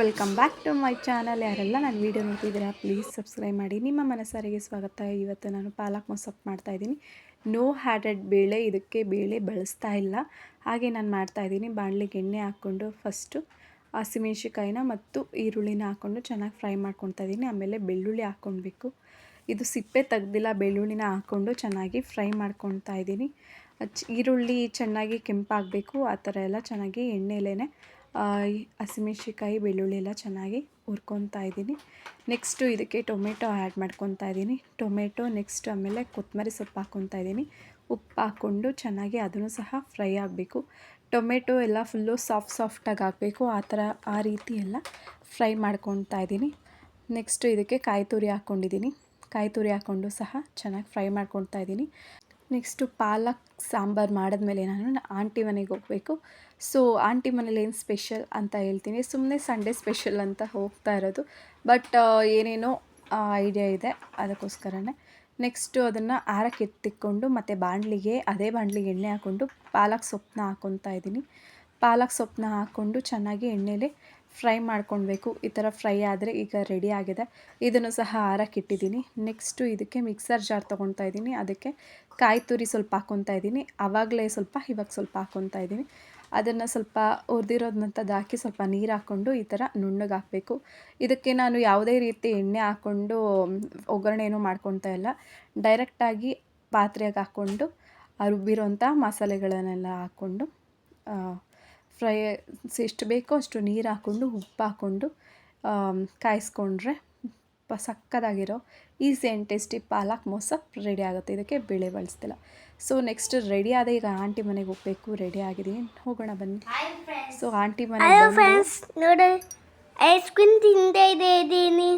Welcome back to my channel. ಯಾರೆಲ್ಲ ನಾನು video ನೋಡ್ತಿದ್ದೀರಾ ಪ್ಲೀಸ್ ಸಬ್ಸ್ಕ್ರೈಬ್ ಮಾಡಿ. ನಿಮ್ಮ ಮನಸ್ಸರಿಗೆ ಸ್ವಾಗತ. ಇವತ್ತು ನಾನು ಪಾಲಕ್ ಮೊಸಪ್ಪು ಮಾಡ್ತಾಯಿದ್ದೀನಿ. ನೋ ಹ್ಯಾಡೆಡ್ ಬೇಳೆ, ಇದಕ್ಕೆ ಬೇಳೆ ಬಳಸ್ತಾ ಇಲ್ಲ. ಹಾಗೆ ನಾನು ಮಾಡ್ತಾಯಿದ್ದೀನಿ. ಬಾಣಲಿಗೆ ಎಣ್ಣೆ ಹಾಕ್ಕೊಂಡು ಫಸ್ಟು ಹಸಿಮೆಣ್ಸಿಕಾಯಿನ ಮತ್ತು ಈರುಳ್ಳಿನ ಹಾಕ್ಕೊಂಡು ಚೆನ್ನಾಗಿ ಫ್ರೈ ಮಾಡ್ಕೊತಾ ಇದ್ದೀನಿ. ಆಮೇಲೆ ಬೆಳ್ಳುಳ್ಳಿ ಹಾಕ್ಕೊಳ್ಬೇಕು. ಇದು ಸಿಪ್ಪೆ ತೆಗ್ದಿಲ್ಲ, ಬೆಳ್ಳುಳ್ಳಿನ ಹಾಕ್ಕೊಂಡು ಚೆನ್ನಾಗಿ ಫ್ರೈ ಮಾಡ್ಕೊತಾ ಇದ್ದೀನಿ. ಈರುಳ್ಳಿ ಚೆನ್ನಾಗಿ ಕೆಂಪಾಗಬೇಕು, ಆ ಥರ ಎಲ್ಲ ಚೆನ್ನಾಗಿ ಎಣ್ಣೆಲೇ ಹಸಿಮೆಣ್ಸಿಕಾಯಿ ಬೆಳ್ಳುಳ್ಳಿ ಎಲ್ಲ ಚೆನ್ನಾಗಿ ಹುರ್ಕೊತಾ ಇದ್ದೀನಿ. ನೆಕ್ಸ್ಟು ಇದಕ್ಕೆ ಟೊಮೆಟೊ ಆ್ಯಡ್ ಮಾಡ್ಕೊತಾ ಇದ್ದೀನಿ. ಟೊಮೆಟೊ ನೆಕ್ಸ್ಟ್ ಆಮೇಲೆ ಕೊತ್ತಂಬರಿ ಸೊಪ್ಪು ಹಾಕ್ಕೊತಾ ಇದ್ದೀನಿ. ಉಪ್ಪು ಹಾಕ್ಕೊಂಡು ಚೆನ್ನಾಗಿ ಅದನ್ನು ಸಹ ಫ್ರೈ ಆಗಬೇಕು. ಟೊಮೆಟೊ ಎಲ್ಲ ಫುಲ್ಲು ಸಾಫ್ಟಾಗಿ ಆಗಬೇಕು, ಆ ರೀತಿ ಎಲ್ಲ ಫ್ರೈ ಮಾಡ್ಕೊತಾ ಇದ್ದೀನಿ. ನೆಕ್ಸ್ಟು ಇದಕ್ಕೆ ಕಾಯಿ ತುರಿ ಹಾಕ್ಕೊಂಡಿದ್ದೀನಿ. ಕಾಯಿ ತುರಿ ಹಾಕ್ಕೊಂಡು ಸಹ ಚೆನ್ನಾಗಿ ಫ್ರೈ ಮಾಡ್ಕೊತಾ ಇದ್ದೀನಿ. ನೆಕ್ಸ್ಟು ಪಾಲಕ್ ಸಾಂಬಾರು ಮಾಡಿದ್ಮೇಲೆ ನಾನು ಆಂಟಿ ಮನೆಗೆ ಹೋಗಬೇಕು. ಸೊ ಆಂಟಿ ಮನೇಲಿ ಏನು ಸ್ಪೆಷಲ್ ಅಂತ ಹೇಳ್ತೀನಿ. ಸುಮ್ಮನೆ ಸಂಡೇ ಸ್ಪೆಷಲ್ ಅಂತ ಹೋಗ್ತಾ ಇರೋದು, ಬಟ್ ಏನೇನೋ ಐಡಿಯಾ ಇದೆ, ಅದಕ್ಕೋಸ್ಕರನೇ. ನೆಕ್ಸ್ಟು ಅದನ್ನು ಆರಕ್ಕೆ ಎತ್ತಿಕ್ಕೊಂಡು ಮತ್ತು ಅದೇ ಬಾಣಲಿಗೆ ಎಣ್ಣೆ ಹಾಕ್ಕೊಂಡು ಪಾಲಕ್ ಸೊಪ್ಪನ್ನ ಹಾಕ್ಕೊತಾ ಇದ್ದೀನಿ. ಪಾಲಕ್ ಸೊಪ್ಪನ್ನ ಹಾಕ್ಕೊಂಡು ಚೆನ್ನಾಗಿ ಎಣ್ಣೆಲಿ ಫ್ರೈ ಮಾಡ್ಕೊಳ್ಬೇಕು. ಈ ಥರ ಫ್ರೈ ಆದರೆ ಈಗ ರೆಡಿ ಆಗಿದೆ. ಇದನ್ನು ಸಹ ಆರಕ್ಕೆ ಇಟ್ಟಿದ್ದೀನಿ. ನೆಕ್ಸ್ಟು ಇದಕ್ಕೆ ಮಿಕ್ಸರ್ ಜಾರ್ ತೊಗೊತಾ ಇದ್ದೀನಿ. ಅದಕ್ಕೆ ಕಾಯಿ ತುರಿ ಸ್ವಲ್ಪ ಹಾಕ್ಕೊತಾ ಇದ್ದೀನಿ. ಇವಾಗ ಸ್ವಲ್ಪ ಹಾಕ್ಕೊತಾ ಇದ್ದೀನಿ. ಅದನ್ನು ಸ್ವಲ್ಪ ಹುರಿದಿರೋದಂಥದ್ದು ಹಾಕಿ ಸ್ವಲ್ಪ ನೀರು ಹಾಕ್ಕೊಂಡು ಈ ಥರ ನುಣ್ಣಗೆ ಹಾಕಬೇಕು. ಇದಕ್ಕೆ ನಾನು ಯಾವುದೇ ರೀತಿ ಎಣ್ಣೆ ಹಾಕ್ಕೊಂಡು ಒಗ್ಗರಣೆ ಏನೂ ಮಾಡ್ಕೊತಾ ಇಲ್ಲ. ಡೈರೆಕ್ಟಾಗಿ ಪಾತ್ರೆಗೆ ಹಾಕ್ಕೊಂಡು ರುಬ್ಬಿರೋಂಥ ಮಸಾಲೆಗಳನ್ನೆಲ್ಲ ಹಾಕ್ಕೊಂಡು ಫ್ರೈ ಎಷ್ಟು ಬೇಕೋ ಅಷ್ಟು ನೀರು ಹಾಕ್ಕೊಂಡು ಉಪ್ಪು ಹಾಕ್ಕೊಂಡು ಕಾಯಿಸ್ಕೊಂಡ್ರೆ ಸಕ್ಕತ್ತಾಗಿರೋ ಈಸಿ ಆ್ಯಂಡ್ ಟೇಸ್ಟಿ ಪಾಲಕ್ ಮೊಸಪ್ಪು ರೆಡಿ ಆಗುತ್ತೆ. ಇದಕ್ಕೆ ಬೇಳೆ ಬಳಸ್ತಿಲ್ಲ. ಸೊ ನೆಕ್ಸ್ಟ್ ರೆಡಿ ಆದ ಈಗ ಆಂಟಿ ಮನೆಗೆ ಹೋಗಬೇಕು. ರೆಡಿ ಆಗಿದ್ದೀನಿ, ಹೋಗೋಣ ಬನ್ನಿ. ಸೊ ಆಂಟಿ ಮನೆಗೆ ನೋಡಿ ಐಸ್ ಕ್ರೀಮ್ ತಿಂತಾ ಇದ್ದೀನಿ.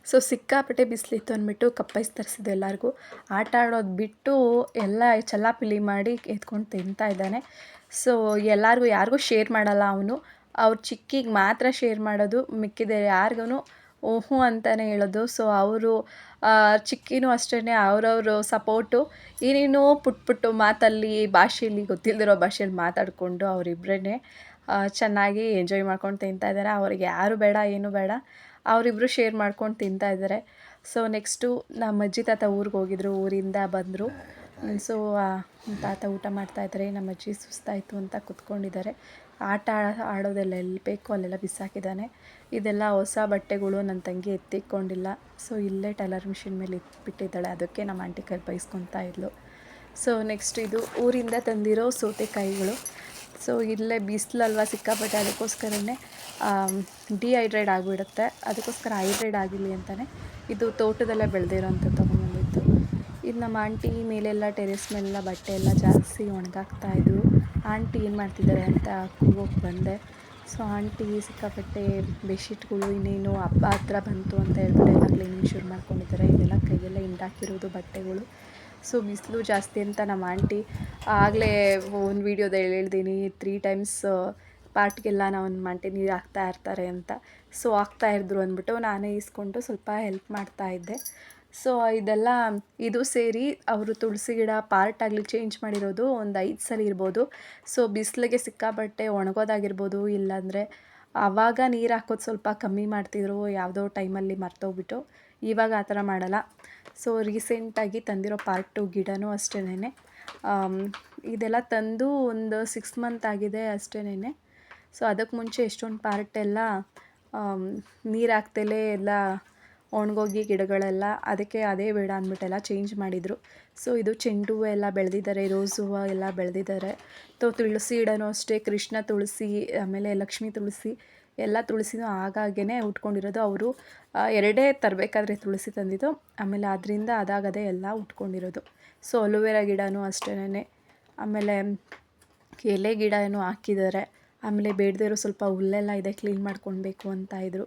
ಸೊ ಸಿಕ್ಕಾಪಟ್ಟೆ ಬಿಸಿಲಿತ್ತು ಅಂದ್ಬಿಟ್ಟು ಕಪ್ಪೈಸ್ ತರಿಸಿದೆ ಎಲ್ಲರಿಗೂ. ಆಟ ಆಡೋದು ಬಿಟ್ಟು ಎಲ್ಲ ಚಲ್ಲಾಪಿಲ್ಲಿ ಮಾಡಿ ಎತ್ಕೊಂಡು ತಿಂತಾ ಇದ್ದಾನೆ. ಸೊ ಯಾರಿಗೂ ಶೇರ್ ಮಾಡಲ್ಲ ಅವನು. ಅವ್ರ ಚಿಕ್ಕಿಗೆ ಮಾತ್ರ ಶೇರ್ ಮಾಡೋದು, ಮಿಕ್ಕಿದೆ ಯಾರಿಗೂ ಹ್ಞೂ ಅಂತಲೇ ಹೇಳೋದು. ಸೊ ಅವರು ಚಿಕ್ಕಿನೂ ಅಷ್ಟೇ, ಅವರವರು ಸಪೋರ್ಟು ಏನೇನೋ ಪುಟ್ಟು ಮಾತಲ್ಲಿ ಭಾಷೆಯಲ್ಲಿ ಗೊತ್ತಿಲ್ಲದಿರೋ ಭಾಷೆಯಲ್ಲಿ ಮಾತಾಡಿಕೊಂಡು ಅವರಿಬ್ಬರೇ ಚೆನ್ನಾಗಿ ಎಂಜಾಯ್ ಮಾಡ್ಕೊಂಡು ತಿಂತಾ ಇದ್ದಾರೆ. ಅವ್ರಿಗೆ ಯಾರು ಬೇಡ, ಏನು ಬೇಡ, ಅವರಿಬ್ಬರು ಶೇರ್ ಮಾಡ್ಕೊಂಡು ತಿಂತಾ ಇದ್ದಾರೆ. ಸೊ ನೆಕ್ಸ್ಟು ನಮ್ಮ ಅಜ್ಜಿ ತಾತ ಊರಿಗೆ ಹೋಗಿದ್ರು, ಊರಿಂದ ಬಂದರು. ಸೊ ತಾತ ಊಟ ಮಾಡ್ತಾಯಿದ್ದಾರೆ. ನಮ್ಮ ಅಜ್ಜಿ ಸುಸ್ತಾಯಿತು ಅಂತ ಕೂತ್ಕೊಂಡಿದ್ದಾರೆ. ಆಟ ಆಡೋದೆಲ್ಲ ಎಲ್ಲಿ ಬೇಕೋ ಅಲ್ಲೆಲ್ಲ ಬಿಸಾಕಿದ್ದಾನೆ. ಇದೆಲ್ಲ ಹೊಸ ಬಟ್ಟೆಗಳು ನನ್ನ ತಂಗಿ ಎತ್ತಿಕ್ಕೊಂಡಿಲ್ಲ. ಸೊ ಇಲ್ಲೇ ಟೈಲರ್ ಮಿಷಿನ್ ಮೇಲೆ ಇಟ್ಬಿಟ್ಟಿದ್ದಾಳೆ. ಅದಕ್ಕೆ ನಮ್ಮ ಆಂಟಿ ಕೈ ಬೈಸ್ಕೊತಾ ಇದ್ಲು. ಸೊ ನೆಕ್ಸ್ಟ್ ಇದು ಊರಿಂದ ತಂದಿರೋ ಸೌತೆಕಾಯಿಗಳು. ಸೊ ಇಲ್ಲೇ ಬಿಸಿಲಲ್ವ ಸಿಕ್ಕಾಪಟ್ಟೆ, ಅದಕ್ಕೋಸ್ಕರನೇ ಡಿಹೈಡ್ರೇಟ್ ಆಗಿಬಿಡುತ್ತೆ. ಅದಕ್ಕೋಸ್ಕರ ಹೈಡ್ರೇಟ್ ಆಗಿರಲಿ ಅಂತಲೇ ಇದು ತೋಟದಲ್ಲೇ ಬೆಳೆದಿರೋಂಥ ತೊಗೊಂಬಂದಿತ್ತು. ಇದು ನಮ್ಮ ಆಂಟಿ ಮೇಲೆಲ್ಲ ಟೆರೆಸ್ ಮೇಲೆಲ್ಲ ಬಟ್ಟೆ ಎಲ್ಲ ಜಾಲಿಸಿ ಒಣಗಾಕ್ತಾಯಿದ್ರು. ಆಂಟಿ ಏನು ಮಾಡ್ತಿದ್ದಾರೆ ಅಂತ ಕೂಗೋಗಿ ಬಂದೆ. ಸೊ ಆಂಟಿ ಸಿಕ್ಕಾಪಟ್ಟೆ ಬೆಡ್ಶೀಟ್ಗಳು ಇನ್ನೇನು ಹಬ್ಬ ಹತ್ರ ಬಂತು ಅಂತ ಹೇಳ್ಬಿಟ್ಟು ಎಲ್ಲ ಕ್ಲೀನಿಂಗ್ ಶುರು ಮಾಡ್ಕೊಂಡಿದ್ದಾರೆ. ಇದೆಲ್ಲ ಕೈಯೆಲ್ಲ ಹಿಂಡಾಕಿರೋದು ಬಟ್ಟೆಗಳು. ಸೊ ಬಿಸಿಲು ಜಾಸ್ತಿ ಅಂತ ನಮ್ಮ ಆಂಟಿ ಆಗಲೇ ಒಂದು ವೀಡಿಯೋದಲ್ಲಿ ಹೇಳ್ತೀನಿ, 3 ಟೈಮ್ಸ್ ಪಾಟ್ಗೆಲ್ಲ ನಮ್ಮ ಆಂಟಿ ನೀರು ಹಾಕ್ತಾ ಇರ್ತಾರೆ ಅಂತ. ಸೊ ಹಾಕ್ತಾಯಿದ್ರು ಅಂದ್ಬಿಟ್ಟು ನಾನೇ ಇಸ್ಕೊಂಡು ಸ್ವಲ್ಪ ಹೆಲ್ಪ್ ಮಾಡ್ತಾಯಿದ್ದೆ. ಸೊ ಇದು ಸೇರಿ ಅವರು ತುಳಸಿ ಗಿಡ ಪಾರ್ಟಾಗಲಿ ಚೇಂಜ್ ಮಾಡಿರೋದು ಒಂದು 5 ಸಲ ಇರ್ಬೋದು. ಸೊ ಬಿಸಿಲಿಗೆ ಸಿಕ್ಕಾಪಟ್ಟೆ ಒಣಗೋದಾಗಿರ್ಬೋದು, ಇಲ್ಲಾಂದರೆ ಆವಾಗ ನೀರು ಹಾಕೋದು ಸ್ವಲ್ಪ ಕಮ್ಮಿ ಮಾಡ್ತಿದ್ರು ಯಾವುದೋ ಟೈಮಲ್ಲಿ ಮರ್ತೋಗ್ಬಿಟ್ಟು. ಇವಾಗ ಆ ಥರ ಮಾಡಲ್ಲ. ಸೊ ರೀಸೆಂಟಾಗಿ ತಂದಿರೋ ಪಾರ್ಟ್ 2 ಗಿಡನೂ ಅಷ್ಟೇನೆ. ಇದೆಲ್ಲ ತಂದು ಒಂದು 6 ಮಂತ್ ಆಗಿದೆ ಅಷ್ಟೇನೆ. ಸೊ ಅದಕ್ಕೆ ಮುಂಚೆ ಎಷ್ಟೊಂದು ಪಾರ್ಟೆಲ್ಲ ನೀರು ಹಾಕ್ದಲೇ ಎಲ್ಲ ಒಣಗೋಗಿ ಗಿಡಗಳೆಲ್ಲ, ಅದಕ್ಕೆ ಅದೇ ಬೇಡ ಅಂದ್ಬಿಟ್ಟೆಲ್ಲ ಚೇಂಜ್ ಮಾಡಿದರು. ಸೊ ಇದು ಚೆಂಡು ಹೂವು ಎಲ್ಲ ಬೆಳೆದಿದ್ದಾರೆ, ರೋಸ್ ಹೂವು ಎಲ್ಲ ಬೆಳೆದಿದ್ದಾರೆ. ತುಳಸಿ ಗಿಡನೂ ಅಷ್ಟೇ, ಕೃಷ್ಣ ತುಳಸಿ ಆಮೇಲೆ ಲಕ್ಷ್ಮೀ ತುಳಸಿ ಎಲ್ಲ ತುಳಸಿನೂ ಆಗಾಗೇ ಉಟ್ಕೊಂಡಿರೋದು. ಅವರು 2 ತರಬೇಕಾದ್ರೆ ತುಳಸಿ ತಂದಿದ್ದು, ಆಮೇಲೆ ಅದರಿಂದ ಅದಾಗದೇ ಎಲ್ಲ ಉಟ್ಕೊಂಡಿರೋದು. ಸೊ ಅಲೋವೆರಾ ಗಿಡನೂ ಅಷ್ಟೇನೆ. ಆಮೇಲೆ ಎಲೆ ಗಿಡ ಏನೋ ಹಾಕಿದ್ದಾರೆ. ಆಮೇಲೆ ಬೇಡದಿರೋ ಸ್ವಲ್ಪ ಹುಲ್ಲೆಲ್ಲ ಇದೆ, ಕ್ಲೀನ್ ಮಾಡ್ಕೊಳ್ಬೇಕು ಅಂತ ಇದ್ದರು.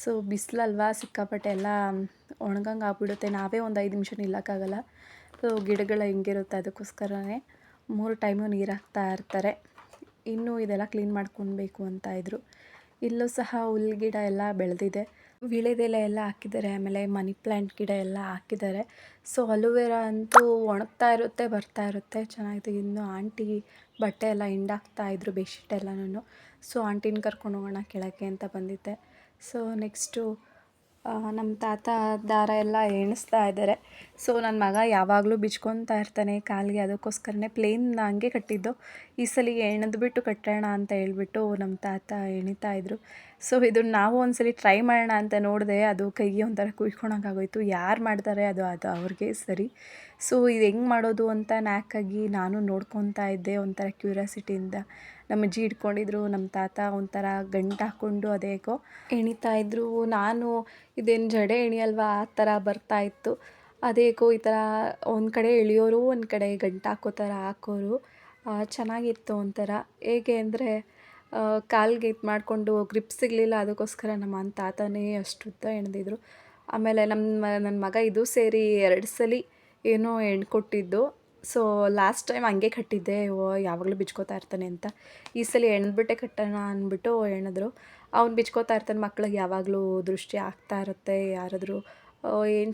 ಸೊ ಬಿಸಿಲಲ್ವ ಸಿಕ್ಕಾಪಟ್ಟೆ ಎಲ್ಲ ಒಣಗಂಗೆ ಆಗ್ಬಿಡುತ್ತೆ. ನಾವೇ ಒಂದು 5 ನಿಮಿಷ ನಿಲ್ಲಕ್ಕಾಗಲ್ಲ. ಸೊ ಗಿಡಗಳು ಹೆಂಗಿರುತ್ತೆ, ಅದಕ್ಕೋಸ್ಕರನೇ 3 ಟೈಮು ನೀರು ಹಾಕ್ತಾ ಇರ್ತಾರೆ. ಇನ್ನೂ ಇದೆಲ್ಲ ಕ್ಲೀನ್ ಮಾಡ್ಕೊಳ್ಬೇಕು ಅಂತ ಇದ್ದರು. ಇಲ್ಲೂ ಸಹ ಹುಲ್ಲು ಗಿಡ ಎಲ್ಲ ಬೆಳೆದಿದೆ, ವೀಳ್ಯದೆಲೆ ಎಲ್ಲ ಹಾಕಿದ್ದಾರೆ. ಆಮೇಲೆ ಮನಿ ಪ್ಲ್ಯಾಂಟ್ ಗಿಡ ಎಲ್ಲ ಹಾಕಿದ್ದಾರೆ. ಸೊ ಅಲೋವೆರಾ ಅಂತೂ ಒಣಗ್ತಾ ಇರುತ್ತೆ, ಬರ್ತಾ ಇರುತ್ತೆ, ಚೆನ್ನಾಗಿದೆ. ಇನ್ನು ಆಂಟಿ ಬಟ್ಟೆ ಎಲ್ಲ ಹಿಂಡಾಕ್ತಾಯಿದ್ರು, ಬೆಡ್ಶೀಟ್ ಎಲ್ಲನೂ. ಸೊ ಆಂಟಿನ ಕರ್ಕೊಂಡು ಹೋಗೋಣ ಕೆಳಗೆ ಅಂತ ಬಂದಿದ್ದೆ. ಸೊ ನೆಕ್ಸ್ಟು ನಮ್ಮ ತಾತ ದಾರ ಎಲ್ಲ ಎಣಿಸ್ತಾ ಇದ್ದಾರೆ. ಸೊ ನನ್ನ ಮಗ ಯಾವಾಗಲೂ ಬಿಚ್ಕೊತಾ ಇರ್ತಾನೆ ಕಾಲಿಗೆ, ಅದಕ್ಕೋಸ್ಕರನೇ ಪ್ಲೇನ್ ಹಂಗೆ ಕಟ್ಟಿದ್ದು. ಈ ಸಲ ಎಣೆದ್ಬಿಟ್ಟು ಕಟ್ಟೋಣ ಅಂತ ಹೇಳ್ಬಿಟ್ಟು ನಮ್ಮ ತಾತ ಎಣಿತಾಯಿದ್ರು. ಸೊ ಇದನ್ನು ನಾವು ಒಂದ್ಸಲ ಟ್ರೈ ಮಾಡೋಣ ಅಂತ ನೋಡಿದೆ, ಅದು ಕೈಗೆ ಒಂಥರ ಕುಯ್ಕೊಳಂಗಾಗೋಯ್ತು. ಯಾರು ಮಾಡ್ತಾರೆ ಅದು ಅವ್ರಿಗೆ ಸರಿ. ಸೊ ಇದು ಹೆಂಗೆ ಮಾಡೋದು ಅಂತ ನ್ಯಾಕಾಗಿ ನಾನು ನೋಡ್ಕೊತಾ ಇದ್ದೆ ಒಂಥರ ಕ್ಯೂರಿಯಾಸಿಟಿಯಿಂದ. ನಮ್ಮ ಅಜ್ಜಿ ಹಿಡ್ಕೊಂಡಿದ್ರು, ನಮ್ಮ ತಾತ ಒಂಥರ ಗಂಟು ಹಾಕ್ಕೊಂಡು ಅದೇಗೋ ಎಣಿತಾಯಿದ್ರು. ನಾನು ಇದೇನು ಜಡೆ ಎಣಿಯಲ್ವಾ ಆ ಥರ ಬರ್ತಾಯಿತ್ತು. ಅದೇಗೋ ಈ ಥರ ಒಂದು ಕಡೆ ಎಳೆಯೋರು, ಒಂದು ಕಡೆ ಗಂಟು ಹಾಕೋ ಥರ ಹಾಕೋರು. ಚೆನ್ನಾಗಿತ್ತು ಒಂಥರ. ಹೇಗೆ ಅಂದರೆ ಕಾಲಿಗೆ ಇದು ಮಾಡಿಕೊಂಡು ಗ್ರಿಪ್ ಸಿಗಲಿಲ್ಲ, ಅದಕ್ಕೋಸ್ಕರ ನಮ್ಮ ತಾತನೇ ಅಷ್ಟು ಉದ್ದ ಎಣ್ದಿದ್ರು. ಆಮೇಲೆ ನನ್ನ ಮಗ ಇದು ಸೇರಿ 2 ಸಲ ಏನೋ ಕೊಟ್ಟಿದ್ದು. ಸೊ ಲಾಸ್ಟ್ ಟೈಮ್ ಹಂಗೆ ಕಟ್ಟಿದ್ದೆ, ಯಾವಾಗಲೂ ಬಿಚ್ಕೋತಾ ಇರ್ತಾನೆ ಅಂತ. ಈ ಸಲ ಎಣ್ದ್ಬಿಟ್ಟೆ ಕಟ್ಟೋಣ ಅಂದ್ಬಿಟ್ಟು ಎಣಿದ್ರು. ಅವ್ನು ಬಿಚ್ಕೋತಾ ಇರ್ತಾನೆ, ಮಕ್ಳಿಗೆ ಯಾವಾಗಲೂ ದೃಷ್ಟಿ ಆಗ್ತಾ ಇರುತ್ತೆ. ಯಾರಾದರೂ ಏನು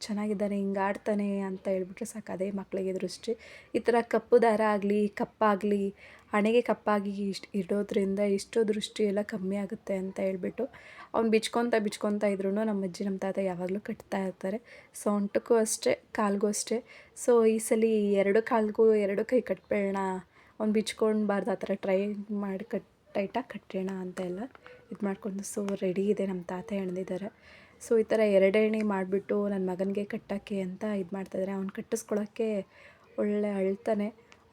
ಚೆನ್ನಾಗಿದ್ದಾನೆ, ಹಿಂಗೆ ಆಡ್ತಾನೆ ಅಂತ ಹೇಳ್ಬಿಟ್ರೆ ಸಾಕು, ಅದೇ ಮಕ್ಕಳಿಗೆ ದೃಷ್ಟಿ. ಈ ಥರ ಕಪ್ಪು ದಾರ ಆಗಲಿ, ಕಪ್ಪಾಗಲಿ, ಹಣೆಗೆ ಕಪ್ಪಾಗಿ ಇಡೋದ್ರಿಂದ ಇಷ್ಟು ದೃಷ್ಟಿ ಎಲ್ಲ ಕಮ್ಮಿ ಆಗುತ್ತೆ ಅಂತ ಹೇಳ್ಬಿಟ್ಟು ಅವ್ನು ಬಿಚ್ಕೊತಾ ಇದ್ರೂ ನಮ್ಮ ಅಜ್ಜಿ ನಮ್ಮ ತಾತ ಯಾವಾಗಲೂ ಕಟ್ತಾ ಇರ್ತಾರೆ. ಸೊಂಟಕ್ಕೂ ಅಷ್ಟೇ, ಕಾಲಿಗೂ ಅಷ್ಟೇ. ಸೊ ಈ ಸಲ 2 ಕಾಲಿಗೂ 2 ಕೈ ಕಟ್ಬೇಡ, ಅವ್ನು ಬಿಚ್ಕೊಳ್ಬಾರ್ದು, ಆ ಥರ ಟ್ರೈ ಮಾಡಿ ಟೈಟಾಗಿ ಕಟ್ಟೋಣ ಅಂತ ಎಲ್ಲ ಇದು ಮಾಡ್ಕೊಂಡು. ಸೊ ರೆಡಿ ಇದೆ, ನಮ್ಮ ತಾತ ಎಣ್ದಿದ್ದಾರೆ. ಸೊ ಈ ಥರ 2 ಎಣೆ ಮಾಡಿಬಿಟ್ಟು ನನ್ನ ಮಗನಿಗೆ ಕಟ್ಟೋಕ್ಕೆ ಅಂತ ಇದು ಮಾಡ್ತಾಯಿದ್ದಾರೆ. ಅವ್ನು ಕಟ್ಟಿಸ್ಕೊಳ್ಳೋಕ್ಕೆ ಒಳ್ಳೆ ಅಳ್ತಾನೆ,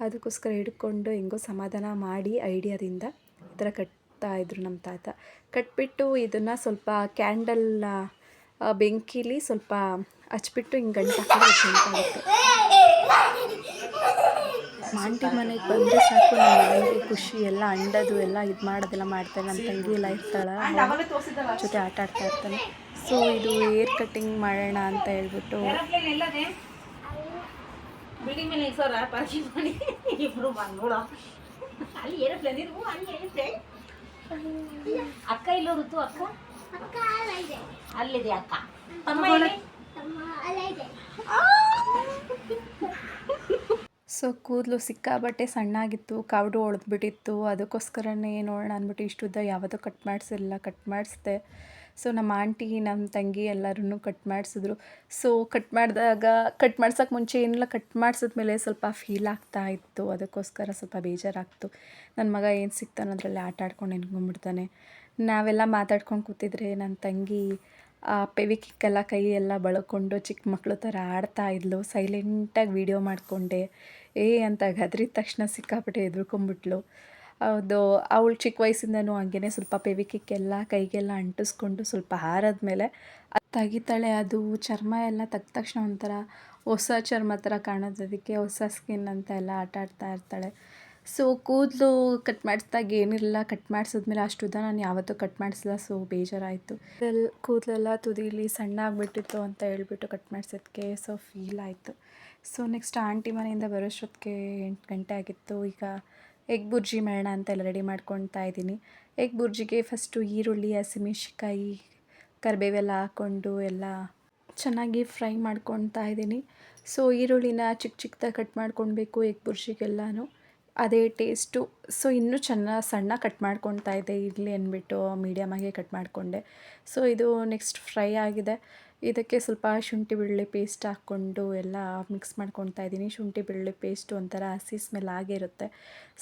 ಅದಕ್ಕೋಸ್ಕರ ಹಿಡ್ಕೊಂಡು ಹೆಂಗೋ ಸಮಾಧಾನ ಮಾಡಿ ಐಡಿಯಾದಿಂದ ಈ ಥರ ಕಟ್ತಾಯಿದ್ರು ನಮ್ಮ ತಾತ. ಕಟ್ಬಿಟ್ಟು ಇದನ್ನು ಸ್ವಲ್ಪ ಕ್ಯಾಂಡಲ್ ಬೆಂಕಿಲಿ ಸ್ವಲ್ಪ ಹಚ್ಬಿಟ್ಟು ಹಿಂಗೆ ಗಂಟು ಹಾಕೋದು. ಆಂಟಿ ಮನೆಗೆ ಬಂದರೆ ಸಾಕು, ನಮ್ಮ ಮನೆಗೆ ಖುಷಿ. ಎಲ್ಲ ಅಂಡೋದು ಎಲ್ಲ ಇದು ಮಾಡೋದೆಲ್ಲ ಮಾಡ್ತಾನೆ. ನಮ್ಮ ತಂಗಿ ಎಲ್ಲ ಇರ್ತಾಳೆ, ಜೊತೆ ಆಟ ಆಡ್ತಾ ಇರ್ತಾನೆ. ಸೊ ಇದು ಏರ್ ಕಟ್ಟಿಂಗ್ ಮಾಡೋಣ ಅಂತ ಹೇಳ್ಬಿಟ್ಟು ಬಿಲ್ಡಿಂಗ್ ಮೇಲೆ ಸರ್ ಪಾರ್ಕಿಂಗ್ ಮಾಡಿ ಇಬ್ರು ಬಂದ್ಬಿಡ. ಅಲ್ಲಿ ಏರೋಪ್ಲೇನ್ ಇರು, ಅಲ್ಲಿ ಏರೋಪ್ಲೇನ್. ಅಕ್ಕ ಇಲ್ಲೋ ಋತು, ಅಕ್ಕ ಅಲ್ಲಿದೆ ಅಕ್ಕ. ತಮ್ಮ ಸೊ ಕೂದಲು ಸಿಕ್ಕಾಬಟ್ಟೆ ಸಣ್ಣಾಗಿತ್ತು, ಕವಡು ಹೊಡೆದ್ಬಿಟ್ಟಿತ್ತು. ಅದಕ್ಕೋಸ್ಕರನೇ ನೋಡೋಣ ಅಂದ್ಬಿಟ್ಟು ಇಷ್ಟುದ್ದ ಯಾವುದೋ ಕಟ್ ಮಾಡಿಸಿದೆ. ಸೊ ನಮ್ಮ ಆಂಟಿ, ನಮ್ಮ ತಂಗಿ ಎಲ್ಲರೂ ಕಟ್ ಮಾಡಿಸಿದ್ರು. ಸೊ ಕಟ್ ಮಾಡ್ಸೋಕ್ಕೆ ಮುಂಚೆ ಏನೆಲ್ಲ ಕಟ್ ಮಾಡಿಸಿದ್ಮೇಲೆ ಸ್ವಲ್ಪ ಫೀಲ್ ಆಗ್ತಾ ಇತ್ತು, ಅದಕ್ಕೋಸ್ಕರ ಸ್ವಲ್ಪ ಬೇಜಾರಾಗ್ತು. ನನ್ನ ಮಗ ಏನು ಸಿಗ್ತಾನೆ ಅದರಲ್ಲಿ ಆಟ ಆಡ್ಕೊಂಡು ನಿಂತ್ಕೊಂಡ್ಬಿಡ್ತಾನೆ. ನಾವೆಲ್ಲ ಮಾತಾಡ್ಕೊಂಡು ಕೂತಿದ್ರೆ ನನ್ನ ತಂಗಿ ಪೆವಿಕಿಕ್ಕೆಲ್ಲ ಕೈ ಎಲ್ಲ ಬಳಕೊಂಡು ಚಿಕ್ಕ ಮಕ್ಕಳು ಥರ ಆಡ್ತಾಯಿದ್ಲು. ಸೈಲೆಂಟಾಗಿ ವೀಡಿಯೋ ಮಾಡಿಕೊಂಡೆ ಅಂತ ಗದ್ರಿದ ತಕ್ಷಣ ಸಿಕ್ಕಾಪಟ್ಟೆ ಹೆದ್ರುಕೊಂಡ್ಬಿಟ್ಲು. ಅದು ಅವಳು ಚಿಕ್ಕ ವಯಸ್ಸಿಂದನೂ ಹಂಗೇ ಸ್ವಲ್ಪ ಪೆವಿಕಿಕ್ಕೆಲ್ಲ ಕೈಗೆಲ್ಲ ಅಂಟಿಸ್ಕೊಂಡು ಸ್ವಲ್ಪ ಆರಿದ್ಮೇಲೆ ತೆಗಿತಾಳೆ. ಅದು ಚರ್ಮ ಎಲ್ಲ ತೆಗ್ದ ತಕ್ಷಣ ಒಂಥರ ಹೊಸ ಚರ್ಮ ಥರ ಕಾಣೋದು, ಅದಕ್ಕೆ ಹೊಸ ಸ್ಕಿನ್ ಅಂತ ಎಲ್ಲ ಆಟ ಆಡ್ತಾ ಇರ್ತಾಳೆ. ಸೊ ಕೂದಲು ಕಟ್ ಮಾಡಿಸ್ದಾಗ ಏನಿರಲಿಲ್ಲ, ಕಟ್ ಮಾಡಿಸಿದ್ಮೇಲೆ ಅಷ್ಟು ಉದ್ದ ನಾನು ಯಾವತ್ತೂ ಕಟ್ ಮಾಡಿಸಿಲ್ಲ. ಸೊ ಬೇಜಾರಾಯಿತು. ಕೂದಲೆಲ್ಲ ತುದಿಲಿ ಸಣ್ಣ ಆಗಿಬಿಟ್ಟಿತ್ತು ಅಂತ ಹೇಳ್ಬಿಟ್ಟು ಕಟ್ ಮಾಡಿಸೋದಕ್ಕೆ ಸೊ ಫೀಲ್ ಆಯಿತು. ಸೊ ನೆಕ್ಸ್ಟ್ ಆಂಟಿ ಮನೆಯಿಂದ ಬರೋಷ್ಟೊತ್ತಿಗೆ 8 ಗಂಟೆ ಆಗಿತ್ತು. ಈಗ ಎಗ್ ಬುರ್ಜಿ ಮಾಡೋಣ ಅಂತೆಲ್ಲ ರೆಡಿ ಮಾಡ್ಕೊತಾ ಇದ್ದೀನಿ. ಎಗ್ ಬುರ್ಜಿಗೆ ಫಸ್ಟು ಈರುಳ್ಳಿ, ಹಸಿಮೆಣ್ಸಿನ್ಕಾಯಿ, ಕರಿಬೇವೆಲ್ಲ ಹಾಕ್ಕೊಂಡು ಎಲ್ಲ ಚೆನ್ನಾಗಿ ಫ್ರೈ ಮಾಡ್ಕೊತಾ ಇದ್ದೀನಿ. ಸೊ ಈರುಳ್ಳಿನ ಚಿಕ್ಕದಾಗಿ ಕಟ್ ಮಾಡ್ಕೊಳ್ಬೇಕು ಎಗ್ ಬುರ್ಜಿಗೆಲ್ಲನೂ, ಅದೇ ಟೇಸ್ಟು. ಸೊ ಇನ್ನೂ ಸಣ್ಣ ಕಟ್ ಮಾಡ್ಕೊತಾ ಇದ್ದೆ, ಇರಲಿ ಅಂದ್ಬಿಟ್ಟು ಮೀಡಿಯಮಾಗೆ ಕಟ್ ಮಾಡಿಕೊಂಡೆ. ಸೊ ಇದು ನೆಕ್ಸ್ಟ್ ಫ್ರೈ ಆಗಿದೆ. ಇದಕ್ಕೆ ಸ್ವಲ್ಪ ಶುಂಠಿ ಬೆಳ್ಳುಳ್ಳಿ ಪೇಸ್ಟ್ ಹಾಕ್ಕೊಂಡು ಎಲ್ಲ ಮಿಕ್ಸ್ ಮಾಡ್ಕೊತಾ ಇದ್ದೀನಿ. ಶುಂಠಿ ಬೆಳ್ಳುಳ್ಳಿ ಪೇಸ್ಟು ಒಂಥರ ಹಸಿ ಸ್ಮೆಲ್ ಆಗಿರುತ್ತೆ.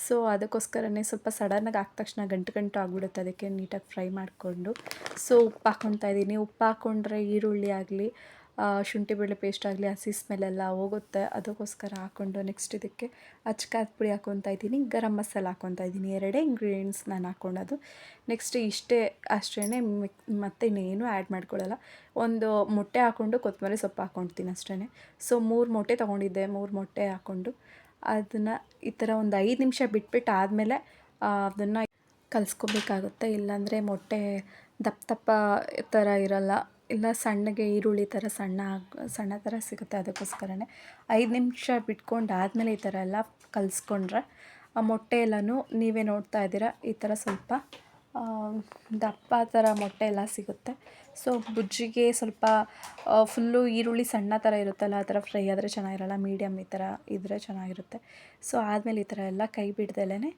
ಸೊ ಅದಕ್ಕೋಸ್ಕರನೇ ಸ್ವಲ್ಪ ಸಡನ್ನಾಗಿ ಹಾಕಿದ ತಕ್ಷಣ ಗಂಟು ಆಗಿಬಿಡುತ್ತೆ, ಅದಕ್ಕೆ ನೀಟಾಗಿ ಫ್ರೈ ಮಾಡಿಕೊಂಡು ಸೊ ಉಪ್ಪು ಹಾಕ್ಕೊತಾ ಇದ್ದೀನಿ. ಉಪ್ಪು ಹಾಕ್ಕೊಂಡ್ರೆ ಈರುಳ್ಳಿ ಆಗಲಿ ಶುಂಠಿ ಬೆಳ್ಳುಳ್ಳಿ ಪೇಸ್ಟ್ ಆಗಲಿ ಹಸಿ ಸ್ಮೆಲ್ಲೆಲ್ಲ ಹೋಗುತ್ತೆ, ಅದಕ್ಕೋಸ್ಕರ ಹಾಕ್ಕೊಂಡು ನೆಕ್ಸ್ಟ್ ಇದಕ್ಕೆ ಅಚ್ಕಾರದ ಪುಡಿ ಹಾಕ್ಕೊತಾ ಇದ್ದೀನಿ, ಗರಂ ಮಸಾಲ ಹಾಕ್ಕೊತಾ ಇದ್ದೀನಿ. 2 ಇಂಗ್ರೀಡಿಯೆಂಟ್ಸ್ ನಾನು ಹಾಕ್ಕೊಳ್ಳೋದು. ನೆಕ್ಸ್ಟ್ ಅಷ್ಟೇ, ಮತ್ತು ಇನ್ನೇನು ಆ್ಯಡ್ ಮಾಡ್ಕೊಳ್ಳಲ್ಲ. ಒಂದು ಮೊಟ್ಟೆ ಹಾಕ್ಕೊಂಡು ಕೊತ್ತಂಬರಿ ಸೊಪ್ಪು ಹಾಕ್ಕೊಳ್ತೀನಿ ಅಷ್ಟೇ. ಸೊ 3 ಮೊಟ್ಟೆ ತೊಗೊಂಡಿದ್ದೆ, 3 ಮೊಟ್ಟೆ ಹಾಕ್ಕೊಂಡು ಅದನ್ನು ಈ ಥರ ಒಂದು 5 ನಿಮಿಷ ಬಿಟ್ಬಿಟ್ಟು ಆದಮೇಲೆ ಅದನ್ನು ಕಲಿಸ್ಕೋಬೇಕಾಗುತ್ತೆ. ಇಲ್ಲಾಂದರೆ ಮೊಟ್ಟೆ ದಪ್ಪ ಥರ ಇರಲ್ಲ, ಇಲ್ಲ ಸಣ್ಣಗೆ ಈರುಳ್ಳಿ ಥರ ಸಣ್ಣ ಥರ ಸಿಗುತ್ತೆ. ಅದಕ್ಕೋಸ್ಕರನೇ 5 ನಿಮಿಷ ಬಿಟ್ಕೊಂಡು ಆದಮೇಲೆ ಈ ಥರ ಎಲ್ಲ ಕಲಿಸ್ಕೊಂಡ್ರೆ ಆ ಮೊಟ್ಟೆ ಎಲ್ಲನೂ ನೀವೇ ನೋಡ್ತಾ ಇದ್ದೀರಾ, ಈ ಥರ ಸ್ವಲ್ಪ ದಪ್ಪ ಥರ ಮೊಟ್ಟೆ ಎಲ್ಲ ಸಿಗುತ್ತೆ. ಸೊ ಬುಜ್ಜಿಗೆ ಸ್ವಲ್ಪ ಫುಲ್ಲು ಈರುಳ್ಳಿ ಸಣ್ಣ ಥರ ಇರುತ್ತಲ್ಲ, ಆ ಥರ ಫ್ರೈ ಆದರೆ ಚೆನ್ನಾಗಿರಲ್ಲ, ಮೀಡಿಯಮ್ ಈ ಥರ ಇದ್ದರೆ ಚೆನ್ನಾಗಿರುತ್ತೆ. ಸೊ ಆದಮೇಲೆ ಈ ಥರ ಎಲ್ಲ ಕೈ ಬಿಡ್ದಲೇ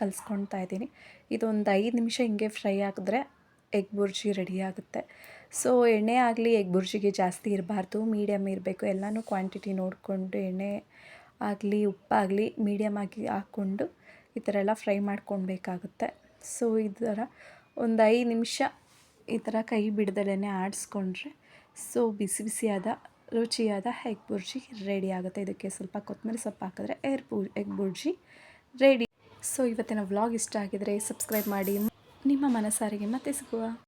ಕಲಿಸ್ಕೊಳ್ತಾ ಇದ್ದೀನಿ. ಇದೊಂದು 5 ನಿಮಿಷ ಹಿಂಗೆ ಫ್ರೈ ಆಗಿದ್ರೆ ಎಗ್ ಬುರ್ಜಿ ರೆಡಿ ಆಗುತ್ತೆ. ಸೊ ಎಣ್ಣೆ ಆಗಲಿ ಎಗ್ ಬುರ್ಜಿಗೆ ಜಾಸ್ತಿ ಇರಬಾರ್ದು, ಮೀಡಿಯಮ್ ಇರಬೇಕು. ಎಲ್ಲನೂ ಕ್ವಾಂಟಿಟಿ ನೋಡಿಕೊಂಡು ಎಣ್ಣೆ ಆಗಲಿ ಉಪ್ಪಾಗಲಿ ಮೀಡಿಯಮ್ ಆಗಿ ಹಾಕ್ಕೊಂಡು ಈ ಥರ ಎಲ್ಲ ಫ್ರೈ ಮಾಡ್ಕೊಳ್ಬೇಕಾಗುತ್ತೆ. ಸೊ ಈ ಥರ ಒಂದು 5 ನಿಮಿಷ ಈ ಥರ ಕೈ ಬಿಡ್ದಲೇ ಆಡಿಸ್ಕೊಂಡ್ರೆ ಸೊ ಬಿಸಿ ಬಿಸಿಯಾದ ರುಚಿಯಾದ ಎಗ್ ಬುರ್ಜಿ ರೆಡಿ ಆಗುತ್ತೆ. ಇದಕ್ಕೆ ಸ್ವಲ್ಪ ಕೊತ್ತಂಬರಿ ಸೊಪ್ಪು ಹಾಕಿದ್ರೆ ಎಗ್ ಬುರ್ಜಿ ರೆಡಿ. ಸೊ ಇವತ್ತಿನ ವ್ಲಾಗ್ ಇಷ್ಟ ಆಗಿದರೆ ಸಬ್ಸ್ಕ್ರೈಬ್ ಮಾಡಿ. ನಿಮ್ಮ ಮನಸಾರಿಗೆ ಮತ್ತೆ ಸಿಗುವ.